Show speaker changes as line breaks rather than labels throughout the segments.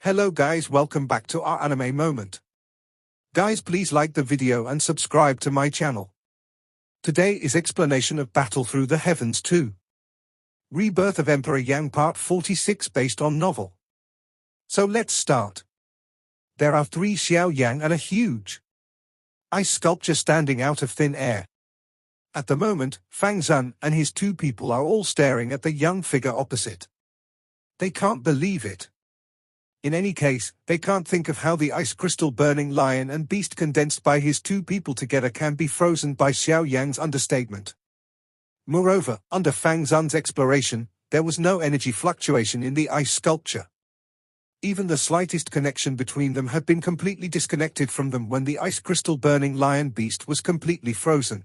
Hello guys, welcome back to our anime moment. Guys, please like the video and subscribe to my channel. Today is explanation of Battle Through the Heavens 2. Rebirth of Emperor Yang Part 46 based on novel. So let's start. There are 3 Xiao Yan and a huge ice sculpture standing out of thin air. At the moment, Fang Zun and his 2 people are all staring at the young figure opposite. They can't believe it. In any case, they can't think of how the ice crystal burning lion and beast condensed by his 2 people together can be frozen by Xiao Yan's understatement. Moreover, under Fang Zun's exploration, there was no energy fluctuation in the ice sculpture. Even the slightest connection between them had been completely disconnected from them when the ice crystal burning lion beast was completely frozen.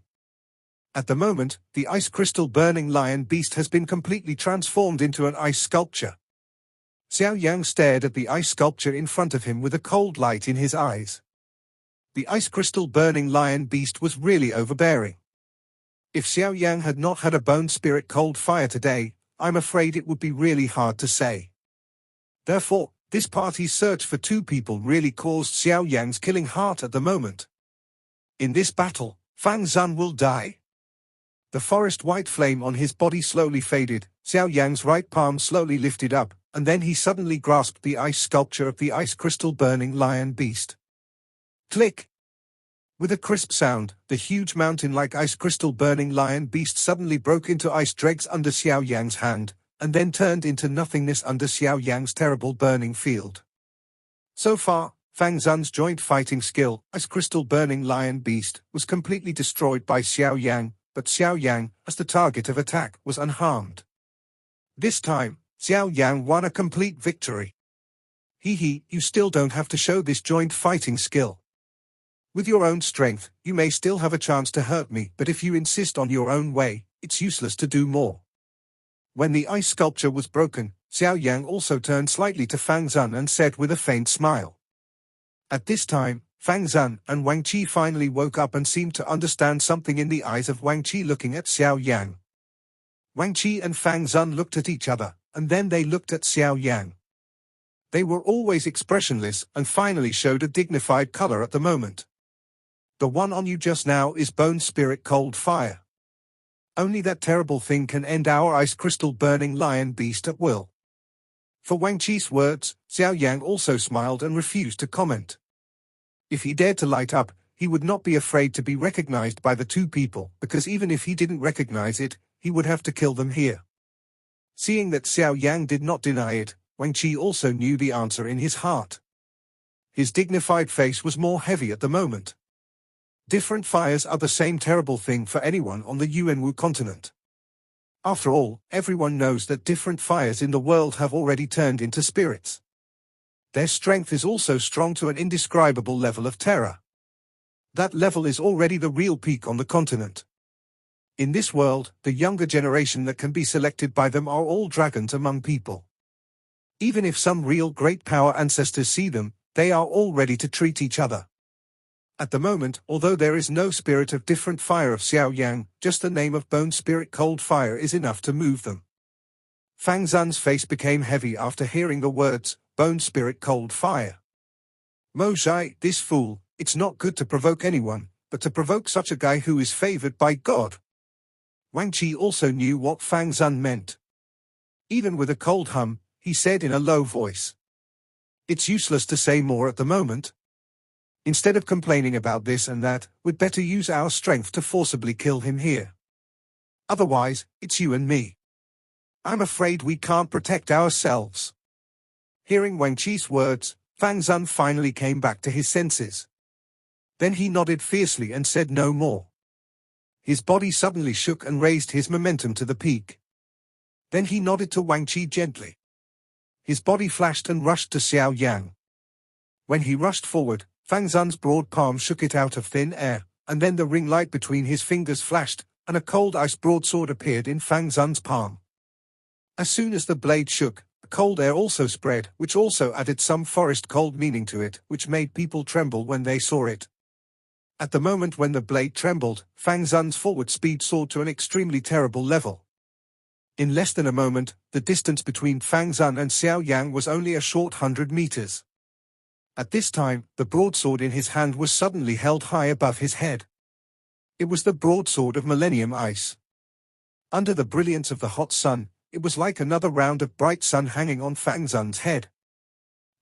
At the moment, the ice crystal burning lion beast has been completely transformed into an ice sculpture. Xiao Yan stared at the ice sculpture in front of him with a cold light in his eyes. The ice crystal burning lion beast was really overbearing. If Xiao Yan had not had a bone spirit cold fire today, I'm afraid it would be really hard to say. Therefore, this party's search for 2 people really caused Xiao Yan's killing heart at the moment. In this battle, Fang Zun will die. The forest white flame on his body slowly faded, Xiao Yan's right palm slowly lifted up, and then he suddenly grasped the ice sculpture of the ice crystal burning lion beast. Click! With a crisp sound, the huge mountain-like ice crystal burning lion beast suddenly broke into ice dregs under Xiao Yan's hand, and then turned into nothingness under Xiao Yan's terrible burning field. So far, Fang Zun's joint fighting skill, ice crystal burning lion beast, was completely destroyed by Xiao Yan, but Xiao Yan, as the target of attack, was unharmed. This time, Xiao Yan won a complete victory. Hee, you still don't have to show this joint fighting skill. With your own strength, you may still have a chance to hurt me, but if you insist on your own way, it's useless to do more. When the ice sculpture was broken, Xiao Yan also turned slightly to Fang Zun and said with a faint smile. At this time, Fang Zun and Wang Qi finally woke up and seemed to understand something in the eyes of Wang Qi looking at Xiao Yan. Wang Qi and Fang Zun looked at each other, and then they looked at Xiao Yan. They were always expressionless and finally showed a dignified color at the moment. The one on you just now is bone spirit cold fire. Only that terrible thing can end our ice crystal burning lion beast at will. For Wang Qi's words, Xiao Yan also smiled and refused to comment. If he dared to light up, he would not be afraid to be recognized by the 2 people, because even if he didn't recognize it, he would have to kill them here. Seeing that Xiao Yan did not deny it, Wang Qi also knew the answer in his heart. His dignified face was more heavy at the moment. Different fires are the same terrible thing for anyone on the Yuanwu continent. After all, everyone knows that different fires in the world have already turned into spirits. Their strength is also strong to an indescribable level of terror. That level is already the real peak on the continent. In this world, the younger generation that can be selected by them are all dragons among people. Even if some real great power ancestors see them, they are all ready to treat each other. At the moment, although there is no spirit of different fire of Xiao Yan, just the name of bone spirit cold fire is enough to move them. Fang Zun's face became heavy after hearing the words, bone spirit cold fire. Mo Zhai, this fool, it's not good to provoke anyone, but to provoke such a guy who is favored by God. Wang Qi also knew what Fang Zun meant. Even with a cold hum, he said in a low voice. It's useless to say more at the moment. Instead of complaining about this and that, we'd better use our strength to forcibly kill him here. Otherwise, it's you and me. I'm afraid we can't protect ourselves. Hearing Wang Qi's words, Fang Zun finally came back to his senses. Then he nodded fiercely and said no more. His body suddenly shook and raised his momentum to the peak. Then he nodded to Wang Qi gently. His body flashed and rushed to Xiao Yan. When he rushed forward, Fang Zun's broad palm shook it out of thin air, and then the ring light between his fingers flashed, and a cold ice broadsword appeared in Fang Zun's palm. As soon as the blade shook, the cold air also spread, which also added some forest cold meaning to it, which made people tremble when they saw it. At the moment when the blade trembled, Fang Zun's forward speed soared to an extremely terrible level. In less than a moment, the distance between Fang Zun and Xiao Yan was only a short 100 meters. At this time, the broadsword in his hand was suddenly held high above his head. It was the broadsword of Millennium Ice. Under the brilliance of the hot sun, it was like another round of bright sun hanging on Fang Zun's head.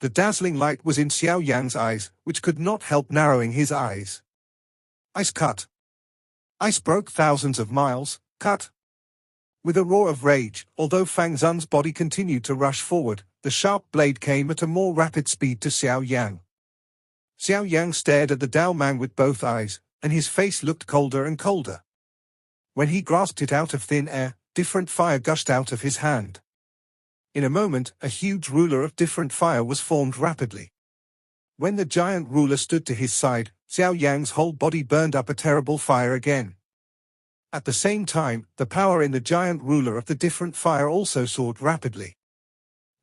The dazzling light was in Xiao Yan's eyes, which could not help narrowing his eyes. Ice cut. Ice broke thousands of miles, cut. With a roar of rage, although Fang Zun's body continued to rush forward, the sharp blade came at a more rapid speed to Xiao Yan. Xiao Yan stared at the Dao Man with both eyes, and his face looked colder and colder. When he grasped it out of thin air, different fire gushed out of his hand. In a moment, a huge ruler of different fire was formed rapidly. When the giant ruler stood to his side, Xiao Yan's whole body burned up a terrible fire again. At the same time, the power in the giant ruler of the different fire also soared rapidly.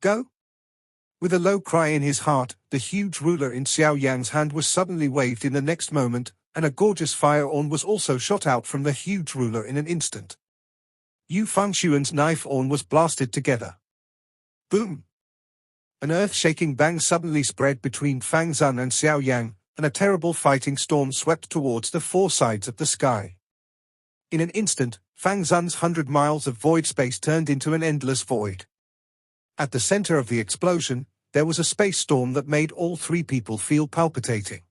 Go! With a low cry in his heart, the huge ruler in Xiao Yan's hand was suddenly waved in the next moment, and a gorgeous fire orn was also shot out from the huge ruler in an instant. Yu Fengshuan's knife orn was blasted together. Boom! An earth-shaking bang suddenly spread between Fang Zun and Xiao Yan, and a terrible fighting storm swept towards the four sides of the sky. In an instant, Fang Zun's 100 miles of void space turned into an endless void. At the center of the explosion, there was a space storm that made all three people feel palpitating.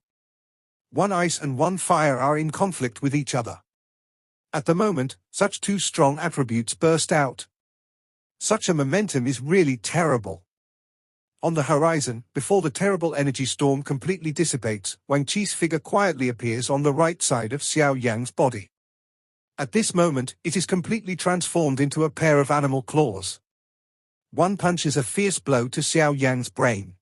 One ice and one fire are in conflict with each other. At the moment, such two strong attributes burst out. Such a momentum is really terrible. On the horizon, before the terrible energy storm completely dissipates, Wang Qi's figure quietly appears on the right side of Xiao Yan's body. At this moment, it is completely transformed into a pair of animal claws. One punch is a fierce blow to Xiao Yan's brain.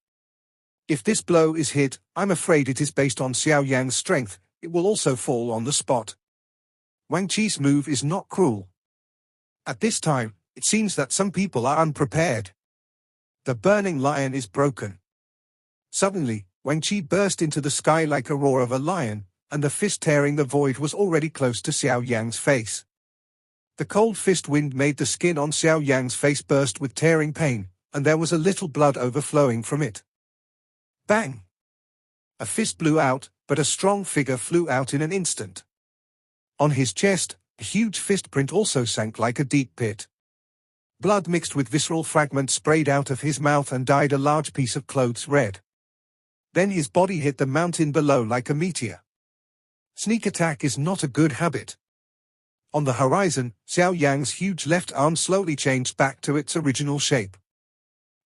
If this blow is hit, I'm afraid it is based on Xiao Yan's strength, it will also fall on the spot. Wang Qi's move is not cruel. At this time, it seems that some people are unprepared. The burning lion is broken. Suddenly, Wang Qi burst into the sky like a roar of a lion, and the fist tearing the void was already close to Xiao Yan's face. The cold fist wind made the skin on Xiao Yan's face burst with tearing pain, and there was a little blood overflowing from it. Bang! A fist blew out, but a strong figure flew out in an instant. On his chest, a huge fist print also sank like a deep pit. Blood mixed with visceral fragments sprayed out of his mouth and dyed a large piece of clothes red. Then his body hit the mountain below like a meteor. Sneak attack is not a good habit. On the horizon, Xiao Yan's huge left arm slowly changed back to its original shape.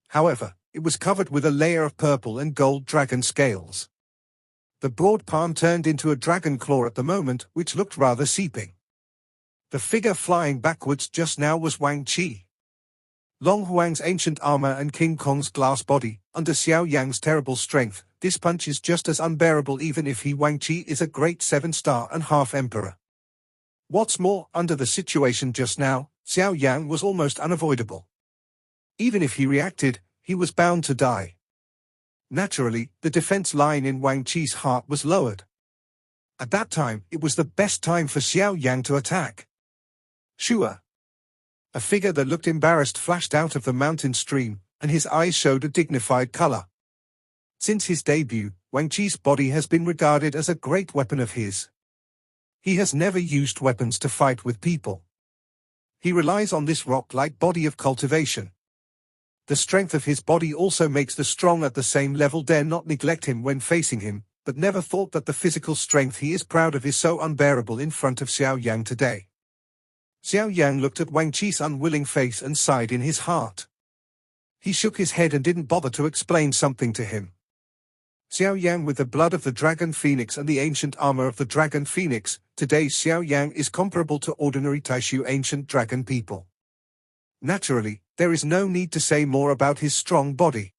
However, it was covered with a layer of purple and gold dragon scales. The broad palm turned into a dragon claw at the moment, which looked rather seeping. The figure flying backwards just now was Wang Qi. Long Huang's ancient armor and King Kong's glass body, under Xiao Yan's terrible strength, this punch is just as unbearable even if Wang Qi is a great 7-star and half emperor. What's more, under the situation just now, Xiao Yan was almost unavoidable. Even if he reacted, he was bound to die. Naturally, the defense line in Wang Qi's heart was lowered. At that time, it was the best time for Xiao Yan to attack. Shua! A figure that looked embarrassed flashed out of the mountain stream, and his eyes showed a dignified color. Since his debut, Wang Qi's body has been regarded as a great weapon of his. He has never used weapons to fight with people. He relies on this rock-like body of cultivation. The strength of his body also makes the strong at the same level dare not neglect him when facing him, but never thought that the physical strength he is proud of is so unbearable in front of Xiao Yan today. Xiao Yan looked at Wang Qi's unwilling face and sighed in his heart. He shook his head and didn't bother to explain something to him. Xiao Yan with the blood of the Dragon Phoenix and the ancient armor of the Dragon Phoenix, today Xiao Yan is comparable to ordinary Taishu ancient dragon people. Naturally, there is no need to say more about his strong body.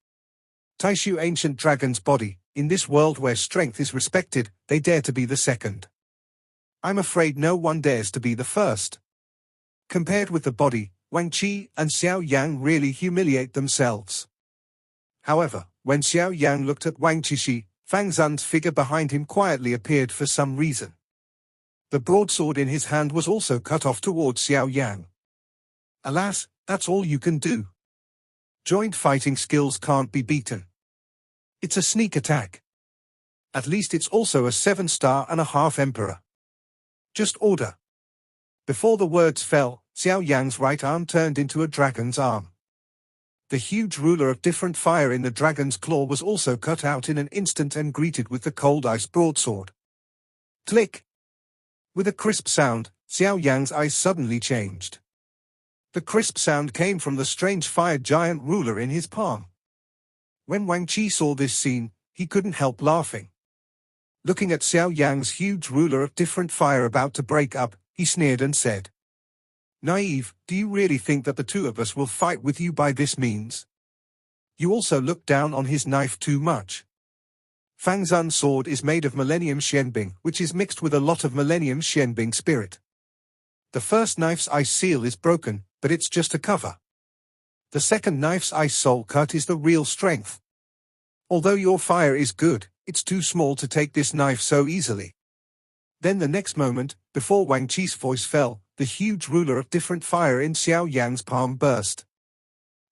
Taishu ancient dragon's body, in this world where strength is respected, they dare to be the second. I'm afraid no one dares to be the first. Compared with the body, Wang Qi and Xiao Yan really humiliate themselves. However, when Xiao Yan looked at Wang Qishi, Fang Zun's figure behind him quietly appeared for some reason. The broadsword in his hand was also cut off towards Xiao Yan. Alas, that's all you can do. Joint fighting skills can't be beaten. It's a sneak attack. At least it's also a 7.5-star emperor. Just order. Before the words fell, Xiao Yan's right arm turned into a dragon's arm. The huge ruler of different fire in the dragon's claw was also cut out in an instant and greeted with the cold ice broadsword. Click! With a crisp sound, Xiao Yan's eyes suddenly changed. The crisp sound came from the strange fire giant ruler in his palm. When Wang Qi saw this scene, he couldn't help laughing. Looking at Xiao Yan's huge ruler of different fire about to break up, he sneered and said, "Naive, do you really think that the two of us will fight with you by this means? You also look down on his knife too much. Fang Zun's sword is made of Millennium Xianbing, which is mixed with a lot of Millennium Xianbing spirit. The first knife's ice seal is broken, but it's just a cover. The second knife's ice soul cut is the real strength. Although your fire is good, it's too small to take this knife so easily." Then the next moment, before Wang Qi's voice fell, the huge ruler of different fire in Xiao Yan's palm burst.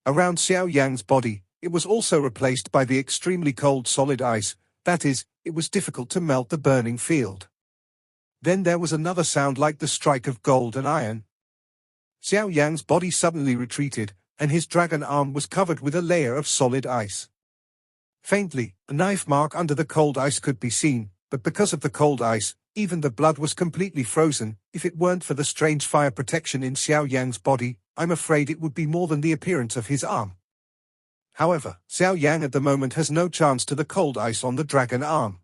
Around Xiao Yan's body, it was also replaced by the extremely cold solid ice, that is, it was difficult to melt the burning field. Then there was another sound like the strike of gold and iron. Xiao Yan's body suddenly retreated, and his dragon arm was covered with a layer of solid ice. Faintly, a knife mark under the cold ice could be seen, but because of the cold ice, even the blood was completely frozen. If it weren't for the strange fire protection in Xiao Yan's body, I'm afraid it would be more than the appearance of his arm. However, Xiao Yan at the moment has no chance to the cold ice on the dragon arm.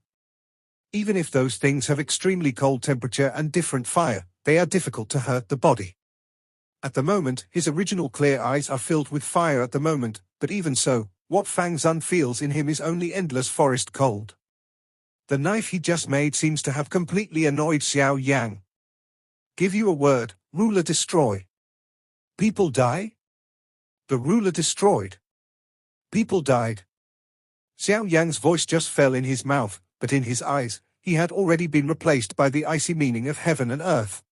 Even if those things have extremely cold temperature and different fire, they are difficult to hurt the body. At the moment, his original clear eyes are filled with fire at the moment, but even so, what Fang Zun feels in him is only endless forest cold. The knife he just made seems to have completely annoyed Xiao Yan. Give you a word, ruler destroy. People die? The ruler destroyed. People died. Xiao Yan's voice just fell in his mouth, but in his eyes, he had already been replaced by the icy meaning of heaven and earth.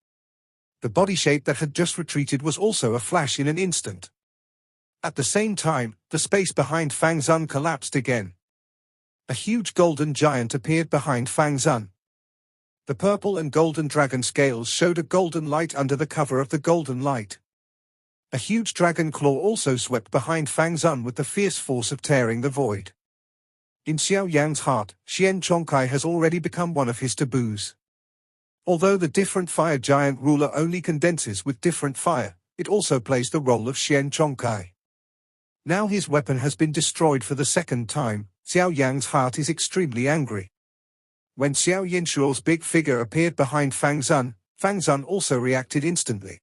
The body shape that had just retreated was also a flash in an instant. At the same time, the space behind Fang Zun collapsed again. A huge golden giant appeared behind Fang Zun. The purple and golden dragon scales showed a golden light under the cover of the golden light. A huge dragon claw also swept behind Fang Zun with the fierce force of tearing the void. In Xiao Yan's heart, Xian Chongkai has already become one of his taboos. Although the different fire giant ruler only condenses with different fire, it also plays the role of Xian Chongkai. Now his weapon has been destroyed for the second time. Xiao Yan's heart is extremely angry. When Xiao Yinshuo's big figure appeared behind Fang Zun also reacted instantly.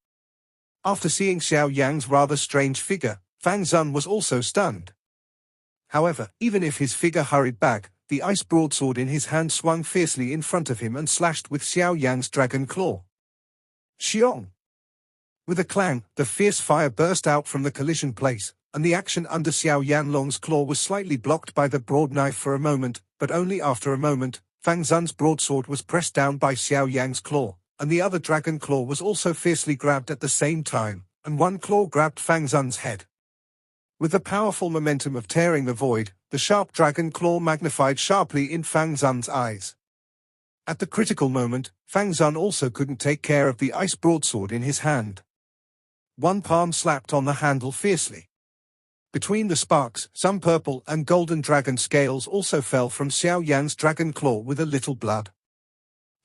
After seeing Xiao Yan's rather strange figure, Fang Zun was also stunned. However, even if his figure hurried back, the ice broadsword in his hand swung fiercely in front of him and slashed with Xiao Yan's dragon claw. Xiong! With a clang, the fierce fire burst out from the collision place, and the action under Xiao Yanlong's claw was slightly blocked by the broad knife for a moment, but only after a moment. Fang Zun's broadsword was pressed down by Xiao Yan's claw, and the other dragon claw was also fiercely grabbed at the same time, and one claw grabbed Fang Zun's head. With the powerful momentum of tearing the void, the sharp dragon claw magnified sharply in Fang Zun's eyes. At the critical moment, Fang Zun also couldn't take care of the ice broadsword in his hand. One palm slapped on the handle fiercely. Between the sparks, some purple and golden dragon scales also fell from Xiao Yan's dragon claw with a little blood.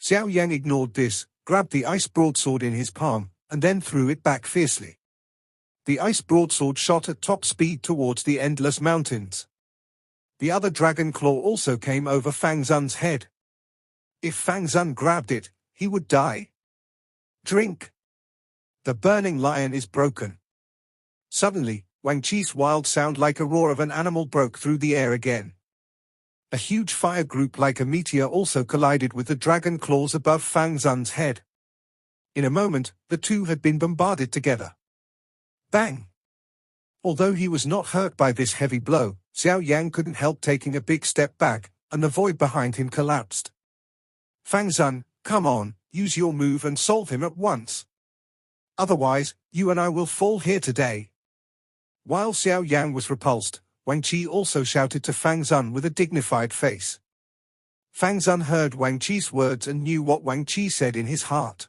Xiao Yan ignored this, grabbed the ice broadsword in his palm, and then threw it back fiercely. The ice broadsword shot at top speed towards the endless mountains. The other dragon claw also came over Fang Zun's head. If Fang Zun grabbed it, he would die. Drink! The burning lion is broken. Suddenly, Wang Qi's wild sound like a roar of an animal broke through the air again. A huge fire group like a meteor also collided with the dragon claws above Fang Zun's head. In a moment, the two had been bombarded together. Bang! Although he was not hurt by this heavy blow, Xiao Yan couldn't help taking a big step back, and the void behind him collapsed. Fang Zun, come on, use your move and solve him at once. Otherwise, you and I will fall here today. While Xiao Yan was repulsed, Wang Qi also shouted to Fang Zun with a dignified face. Fang Zun heard Wang Qi's words and knew what Wang Qi said in his heart.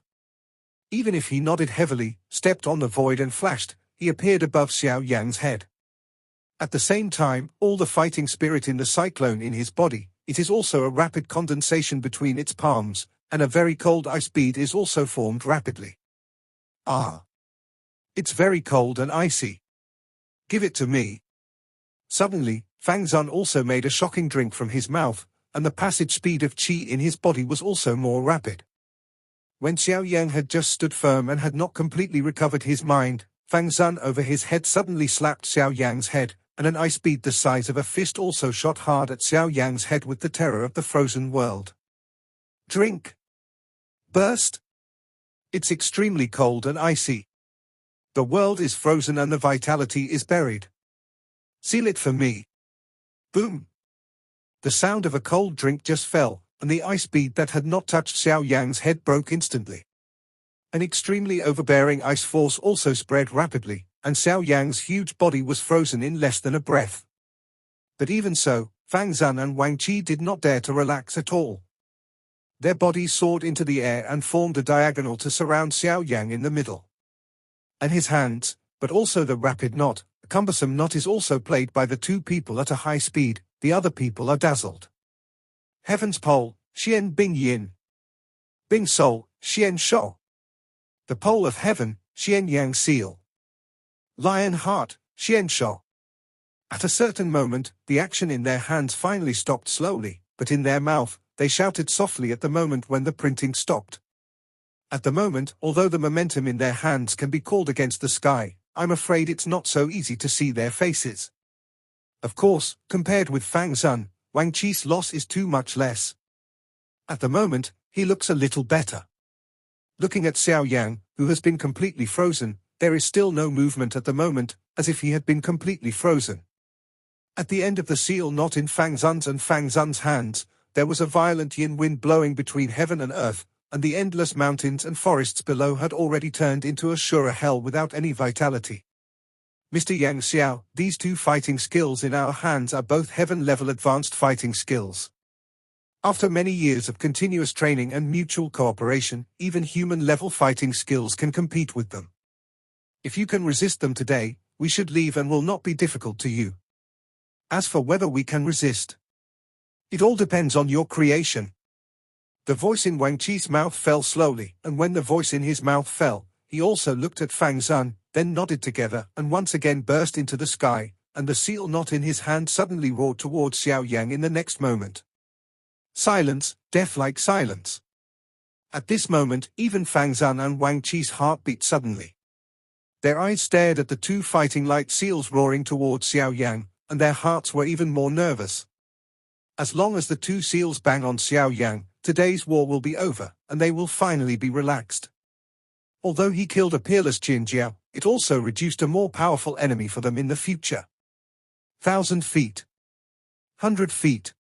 Even if he nodded heavily, stepped on the void and flashed, he appeared above Xiao Yan's head. At the same time, all the fighting spirit in the cyclone in his body, it is also a rapid condensation between its palms, and a very cold ice bead is also formed rapidly. Ah! It's very cold and icy. Give it to me. Suddenly, Fang Zun also made a shocking drink from his mouth, and the passage speed of qi in his body was also more rapid. When Xiao Yan had just stood firm and had not completely recovered his mind, Fang Zun over his head suddenly slapped Xiao Yan's head, and an ice bead the size of a fist also shot hard at Xiao Yan's head with the terror of the frozen world. Drink! Burst! It's extremely cold and icy. The world is frozen and the vitality is buried. Seal it for me. Boom! The sound of a cold drink just fell, and the ice bead that had not touched Xiao Yan's head broke instantly. An extremely overbearing ice force also spread rapidly, and Xiao Yan's huge body was frozen in less than a breath. But even so, Fang Zun and Wang Qi did not dare to relax at all. Their bodies soared into the air and formed a diagonal to surround Xiao Yan in the middle. And his hands, but also the rapid knot, a cumbersome knot is also played by the two people at a high speed, the other people are dazzled. Heaven's pole, Xian Bing Yin. Bing Soul, Xian Shou. The pole of heaven, Xian Yang Seal. Lion heart, Xian Shou. At a certain moment, the action in their hands finally stopped slowly, but in their mouth, they shouted softly at the moment when the printing stopped. At the moment, although the momentum in their hands can be called against the sky, I'm afraid it's not so easy to see their faces. Of course, compared with Fang Zun, Wang Qi's loss is too much less. At the moment, he looks a little better. Looking at Xiao Yan, who has been completely frozen, there is still no movement at the moment, as if he had been completely frozen. At the end of the seal knot in Fang Zun's hands, there was a violent yin wind blowing between heaven and earth, and the endless mountains and forests below had already turned into a surer hell without any vitality. Mr. Yang Xiao, these two fighting skills in our hands are both heaven-level advanced fighting skills. After many years of continuous training and mutual cooperation, even human-level fighting skills can compete with them. If you can resist them today, we should leave and will not be difficult to you. As for whether we can resist, it all depends on your creation. The voice in Wang Qi's mouth fell slowly, and when the voice in his mouth fell, he also looked at Fang Zun, then nodded together and once again burst into the sky, and the seal knot in his hand suddenly roared towards Xiao Yang in the next moment. Silence, death-like silence. At this moment, even Fang Zun and Wang Qi's heart beat suddenly. Their eyes stared at the two fighting light seals roaring towards Xiao Yang, and their hearts were even more nervous. As long as the two seals bang on Xiao Yang, today's war will be over, and they will finally be relaxed. Although he killed a peerless Qin Jiao, it also reduced a more powerful enemy for them in the future. 1,000 feet. 100 feet.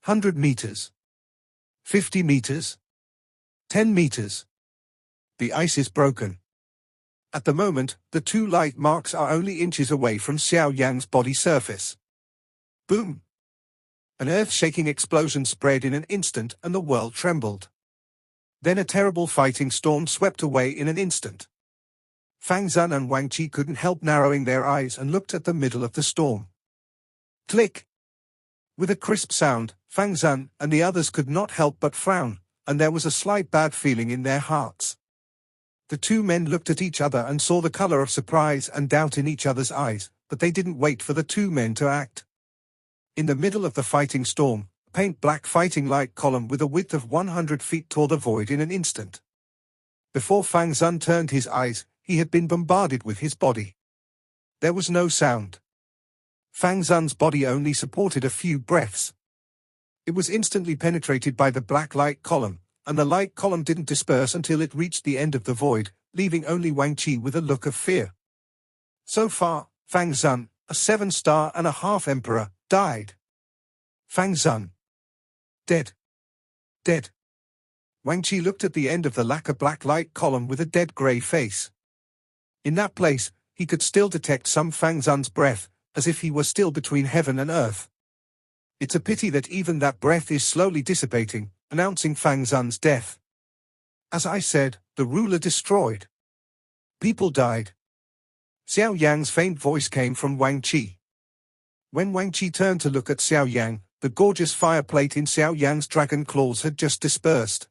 100 meters. 50 meters. 10 meters. The ice is broken. At the moment, the two light marks are only inches away from Xiao Yang's body surface. Boom! An earth-shaking explosion spread in an instant and the world trembled. Then a terrible fighting storm swept away in an instant. Fang Zun and Wang Qi couldn't help narrowing their eyes and looked at the middle of the storm. Click! With a crisp sound, Fang Zun and the others could not help but frown, and there was a slight bad feeling in their hearts. The two men looked at each other and saw the color of surprise and doubt in each other's eyes, but they didn't wait for the two men to act. In the middle of the fighting storm, a paint-black fighting light column with a width of 100 feet tore the void in an instant. Before Fang Zun turned his eyes, he had been bombarded with his body. There was no sound. Fang Zun's body only supported a few breaths. It was instantly penetrated by the black light column, and the light column didn't disperse until it reached the end of the void, leaving only Wang Qi with a look of fear. So far, Fang Zun, a 7-star-and-a-half emperor, died. Fang Zun. Dead. Dead. Wang Qi looked at the end of the lacquer black light column with a dead grey face. In that place, he could still detect some Fang Zun's breath, as if he were still between heaven and earth. It's a pity that even that breath is slowly dissipating, announcing Fang Zun's death. As I said, the ruler destroyed. People died. Xiao Yang's faint voice came from Wang Qi. When Wang Qi turned to look at Xiao Yang, the gorgeous fireplate in Xiao Yang's dragon claws had just dispersed.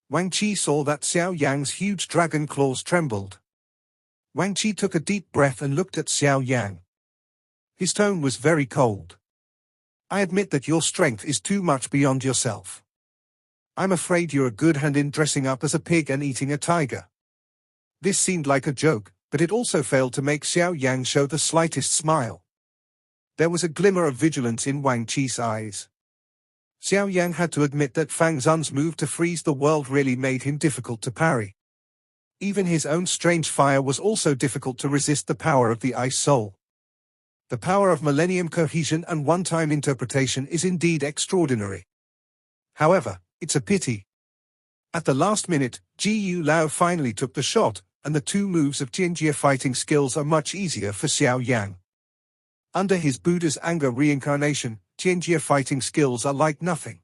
Wang Qi saw that Xiao Yang's huge dragon claws trembled. Wang Qi took a deep breath and looked at Xiao Yang. His tone was very cold. I admit that your strength is too much beyond yourself. I'm afraid you're a good hand in dressing up as a pig and eating a tiger. This seemed like a joke, but it also failed to make Xiao Yang show the slightest smile. There was a glimmer of vigilance in Wang Qi's eyes. Xiao Yang had to admit that Fang Zun's move to freeze the world really made him difficult to parry. Even his own strange fire was also difficult to resist the power of the Ice Soul. The power of millennium cohesion and one-time interpretation is indeed extraordinary. However, it's a pity. At the last minute, Ji Yu Lao finally took the shot, and the two moves of Jianjia fighting skills are much easier for Xiao Yang. Under his Buddha's anger reincarnation, Jianjia fighting skills are like nothing.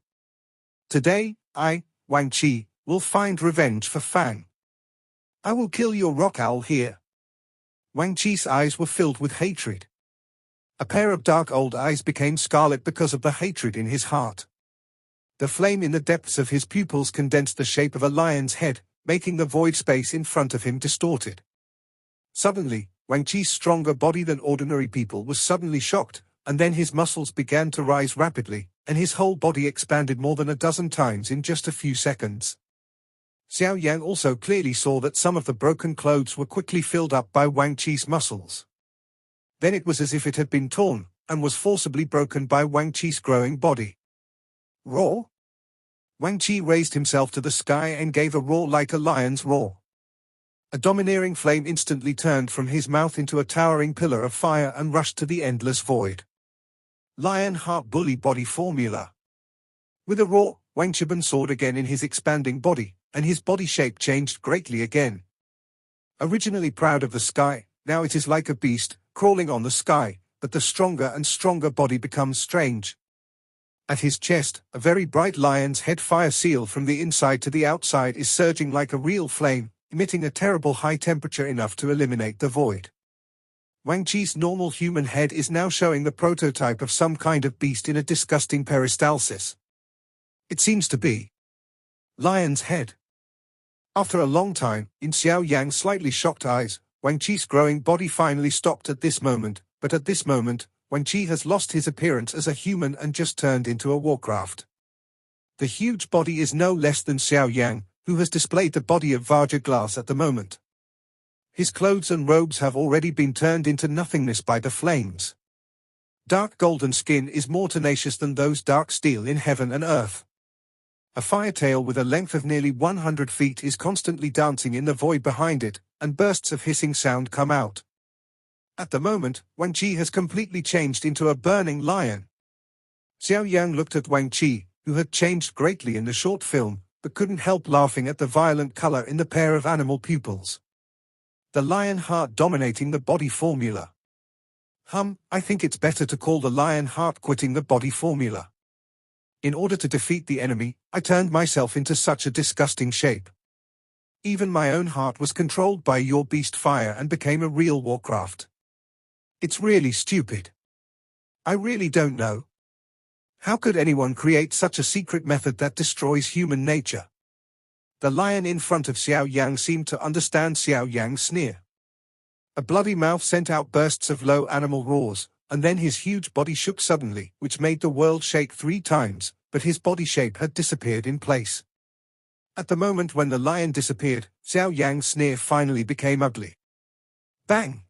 Today, I, Wang Qi, will find revenge for Fang. I will kill your rock owl here. Wang Qi's eyes were filled with hatred. A pair of dark old eyes became scarlet because of the hatred in his heart. The flame in the depths of his pupils condensed the shape of a lion's head, making the void space in front of him distorted. Suddenly, Wang Qi's stronger body than ordinary people was suddenly shocked, and then his muscles began to rise rapidly, and his whole body expanded more than a dozen times in just a few seconds. Xiao Yang also clearly saw that some of the broken clothes were quickly filled up by Wang Qi's muscles. Then it was as if it had been torn, and was forcibly broken by Wang Qi's growing body. Roar! Wang Qi raised himself to the sky and gave a roar like a lion's roar. A domineering flame instantly turned from his mouth into a towering pillar of fire and rushed to the endless void. Lion Heart Bully Body Formula. With a roar, Wang Qiban soared again in his expanding body, and his body shape changed greatly again. Originally proud of the sky, now it is like a beast, crawling on the sky, but the stronger and stronger body becomes strange. At his chest, a very bright lion's head fire seal from the inside to the outside is surging like a real flame, emitting a terrible high temperature enough to eliminate the void. Wang Qi's normal human head is now showing the prototype of some kind of beast in a disgusting peristalsis. It seems to be lion's head. After a long time, in Xiao Yang's slightly shocked eyes, Wang Qi's growing body finally stopped at this moment, but at this moment, Wang Qi has lost his appearance as a human and just turned into a warcraft. The huge body is no less than Xiao Yang, who has displayed the body of Vajra glass at the moment. His clothes and robes have already been turned into nothingness by the flames. Dark golden skin is more tenacious than those dark steel in heaven and earth. A fire tail with a length of nearly 100 feet is constantly dancing in the void behind it, and bursts of hissing sound come out. At the moment, Wang Qi has completely changed into a burning lion. Xiao Yang looked at Wang Qi, who had changed greatly in the short film, but couldn't help laughing at the violent color in the pair of animal pupils. The lion heart dominating the body formula. I think it's better to call the lion heart quitting the body formula. In order to defeat the enemy, I turned myself into such a disgusting shape. Even my own heart was controlled by your beast fire and became a real warcraft. It's really stupid. I really don't know. How could anyone create such a secret method that destroys human nature? The lion in front of Xiao Yang seemed to understand Xiao Yang's sneer. A bloody mouth sent out bursts of low animal roars, and then his huge body shook suddenly, which made the world shake 3 times, but his body shape had disappeared in place. At the moment when the lion disappeared, Xiao Yang's sneer finally became ugly. Bang!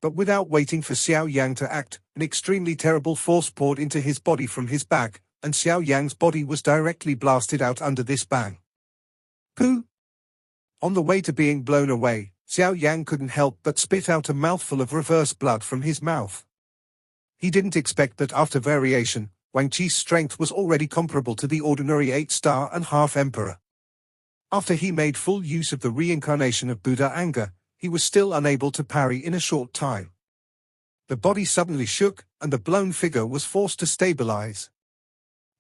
But without waiting for Xiao Yang to act, an extremely terrible force poured into his body from his back, and Xiao Yang's body was directly blasted out under this bang. Pooh! On the way to being blown away, Xiao Yang couldn't help but spit out a mouthful of reverse blood from his mouth. He didn't expect that after variation, Wang Qi's strength was already comparable to the ordinary 8-star and half emperor. After he made full use of the reincarnation of Buddha anger, he was still unable to parry in a short time. The body suddenly shook, and the blown figure was forced to stabilize.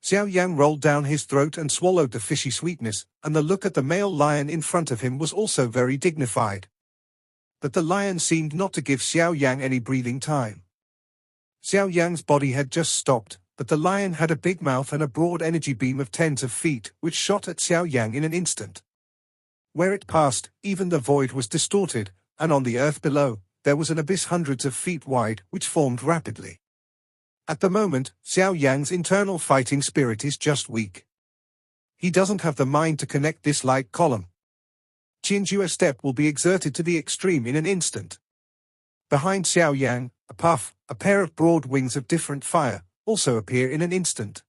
Xiao Yan rolled down his throat and swallowed the fishy sweetness, and the look at the male lion in front of him was also very dignified. But the lion seemed not to give Xiao Yan any breathing time. Xiao Yan's body had just stopped, but the lion had a big mouth and a broad energy beam of tens of feet, which shot at Xiao Yan in an instant. Where it passed, even the void was distorted, and on the earth below, there was an abyss hundreds of feet wide, which formed rapidly. At the moment, Xiao Yan's internal fighting spirit is just weak. He doesn't have the mind to connect this light column. Qinjua's step will be exerted to the extreme in an instant. Behind Xiao Yan, a pair of broad wings of different fire, also appear in an instant.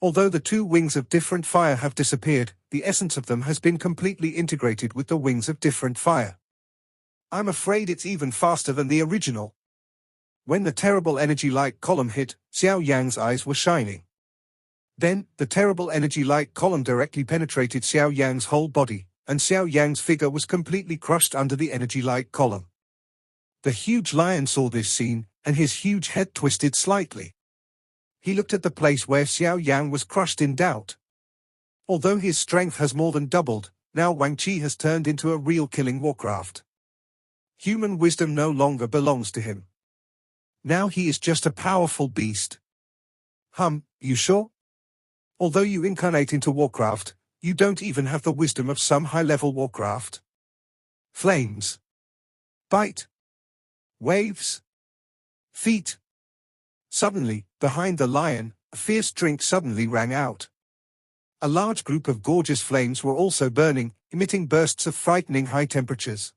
Although the two wings of different fire have disappeared, the essence of them has been completely integrated with the wings of different fire. I'm afraid it's even faster than the original. When the terrible energy light column hit, Xiao Yan's eyes were shining. Then, the terrible energy light column directly penetrated Xiao Yan's whole body, and Xiao Yan's figure was completely crushed under the energy light column. The huge lion saw this scene, and his huge head twisted slightly. He looked at the place where Xiao Yan was crushed in doubt. Although his strength has more than doubled, now Wang Qi has turned into a real killing warcraft. Human wisdom no longer belongs to him. Now he is just a powerful beast. You sure? Although you incarnate into warcraft, you don't even have the wisdom of some high-level warcraft. Flames. Bite. Waves. Feet. Suddenly, behind the lion, a fierce drink suddenly rang out. A large group of gorgeous flames were also burning, emitting bursts of frightening high temperatures.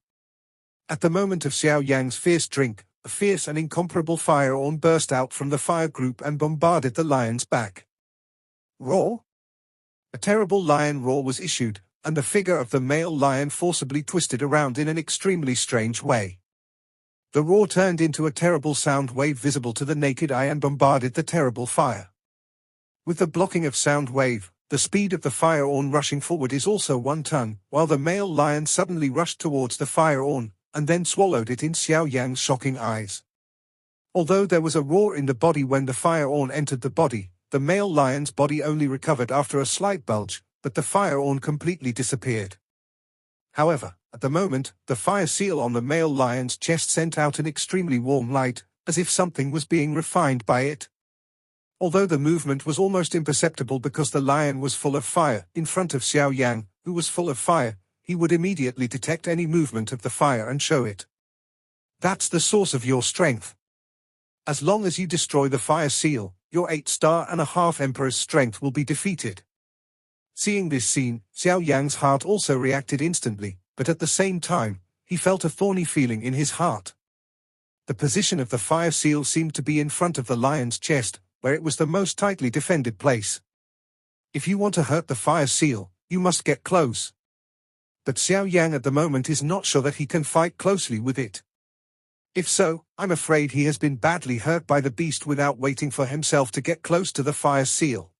At the moment of Xiao Yan's fierce drink, a fierce and incomparable fire orn burst out from the fire group and bombarded the lion's back. Roar! A terrible lion roar was issued, and the figure of the male lion forcibly twisted around in an extremely strange way. The roar turned into a terrible sound wave visible to the naked eye and bombarded the terrible fire. With the blocking of sound wave, the speed of the fire orn rushing forward is also 1 ton, while the male lion suddenly rushed towards the fire orn, and then swallowed it in Xiao Yan's shocking eyes. Although there was a roar in the body when the fire orn entered the body, the male lion's body only recovered after a slight bulge, but the fire orn completely disappeared. However, at the moment, the fire seal on the male lion's chest sent out an extremely warm light, as if something was being refined by it. Although the movement was almost imperceptible because the lion was full of fire, in front of Xiao Yan, who was full of fire, he would immediately detect any movement of the fire and show it. That's the source of your strength. As long as you destroy the fire seal, your 8.5-star Emperor's strength will be defeated. Seeing this scene, Xiao Yan's heart also reacted instantly, but at the same time, he felt a thorny feeling in his heart. The position of the fire seal seemed to be in front of the lion's chest, where it was the most tightly defended place. If you want to hurt the fire seal, you must get close. But Xiao Yan at the moment is not sure that he can fight closely with it. If so, I'm afraid he has been badly hurt by the beast without waiting for himself to get close to the fire seal.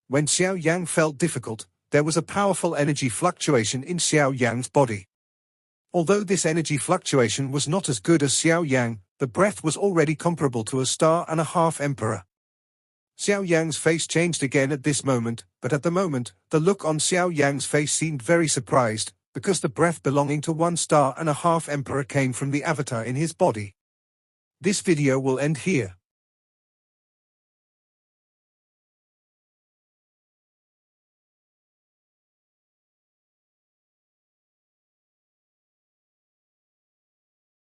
When Xiao Yan felt difficult, there was a powerful energy fluctuation in Xiao Yan's body. Although this energy fluctuation was not as good as Xiao Yan, the breath was already comparable to a 1.5-star Emperor. Xiao Yan's face changed again at this moment, but at the moment, the look on Xiao Yan's face seemed very surprised, because the breath belonging to 1.5-star Emperor came from the avatar in his body. This video will end here.